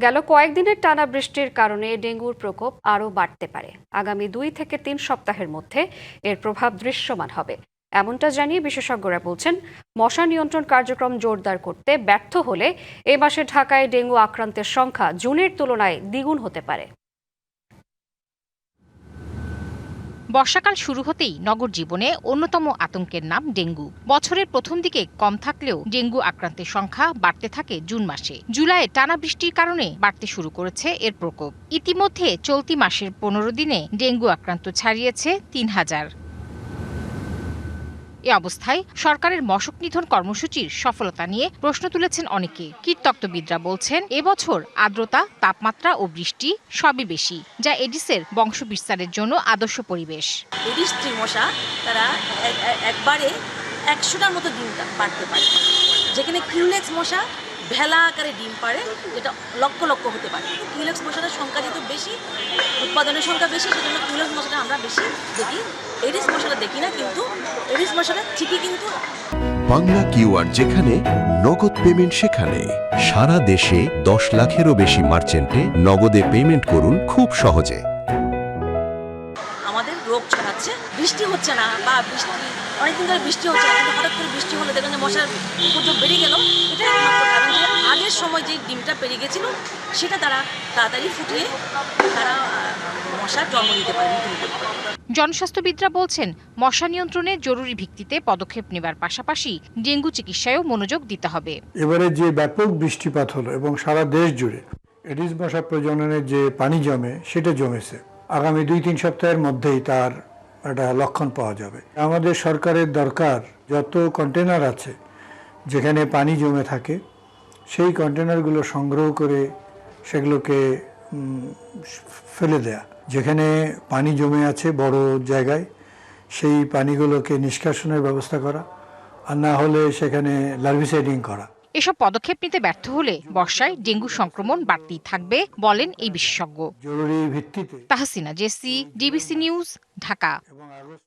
গেল কয়েকদিনের টানা বৃষ্টির কারণে ডেঙ্গুর প্রকোপ আরও বাড়তে পারে। আগামী 2 থেকে 3 সপ্তাহের মধ্যে এর প্রভাব দৃশ্যমান হবে, এমনটা জানিয়ে বিশেষজ্ঞরা বলছেন মশা নিয়ন্ত্রণ কার্যক্রম জোরদার করতে ব্যর্থ হলে এ মাসে ঢাকায় ডেঙ্গু আক্রান্তের সংখ্যা জুনের তুলনায় দ্বিগুণ হতে পারে। বর্ষাকাল শুরু হতেই নগর জীবনে অন্যতম আতঙ্কের নাম ডেঙ্গু। বছরের প্রথম দিকে কম থাকলেও ডেঙ্গু আক্রান্তের সংখ্যা বাড়তে থাকে জুন মাসে। জুলাইয়ে টানা বৃষ্টির কারণে বাড়তে শুরু করেছে এর প্রকোপ। ইতিমধ্যে চলতি মাসের 15 দিনে ডেঙ্গু আক্রান্ত ছাড়িয়েছে 3000। এ অবস্থায় সরকারের মশক নিধন কর্মসূচির সফলতা নিয়ে প্রশ্ন তুলেছেন অনেকে। কীটতত্ত্ববিদরা বলছেন এবছর আর্দ্রতা, তাপমাত্রা ও বৃষ্টি সবই বেশি, যা এডিসের বংশ বিস্তারের জন্য আদর্শ পরিবেশ। এডিস স্ত্রী মশা তারা একবারে 100টার মতো ডিম পাড়তে পারে, যেখানে কিউলেক্স মশা ভেলা আকারে ডিম পাড়ে, যেটা লক্ষ লক্ষ হতে পারে। কিউলেক্স মশাটার সংখ্যা যেহেতু বেশি, উৎপাদনের সংখ্যা বেশি, সেজন্য কিউলেক্স মশাটা আমরা বেশি দেখি, এডিস মশাটা দেখি না। কিন্তু এডিস মশাটা ঠিকই কিন্তু। বাংলা কিউআর, যেখানে নগদ পেমেন্ট সেখানে। সারা দেশে 10 লাখেরও বেশি মার্চেন্টে নগদে পেমেন্ট করুন খুব সহজে। আমাদের রোগ ছড়াচ্ছে, বৃষ্টি হচ্ছে না, বা বৃষ্টি অনেকদিন ধরে বৃষ্টি হচ্ছে না, কিন্তু হঠাৎ করে বৃষ্টি হলে দেখেন যে মশার উপদ্রব বেড়ে গেল। এটাই একমাত্র কারণ যে আগের সময় যে ডিমটা পেরে গেছিল সেটা তারা তাড়াতাড়ি ফুটিয়ে তারা মশার জন্ম দিতে পারে, মৃত্যু দিতে পারে। জনস্বাস্থ্যবিদরা বলছেন মশা নিয়ন্ত্রণে জরুরি ভিত্তিতে পদক্ষেপ নেবার পাশাপাশি ডেঙ্গু চিকিৎসায়ও মনোযোগ দিতে হবে। এবারে যে ব্যাপক বৃষ্টিপাত হলো এবং সারা দেশ জুড়ে এডিস মশা প্রজননের যে পানি জমে সেটা জমেছে, আগামী 2-3 সপ্তাহের মধ্যেই তার একটা লক্ষণ পাওয়া যাবে। আমাদের সরকারের দরকার যত কন্টেনার আছে যেখানে পানি জমে থাকে সেই কন্টেনারগুলো সংগ্রহ করে সেগুলোকে ফেলে দেয়া। যেখানে পানি জমে আছে বড় জায়গায় সেই পানিগুলোকে নিষ্কাশনের ব্যবস্থা করা, আর না হলে সেখানে লার্ভিসাইডিং করা। এসব পদক্ষেপ নিতে ব্যর্থ হলে বর্ষায় ডেঙ্গু সংক্রমণ বাড়তেই থাকবে বলেন এই বিশেষজ্ঞ। জরুরি ভিত্তিতে তাহসিনা জেসি, ডিবিসি নিউজ, ঢাকা।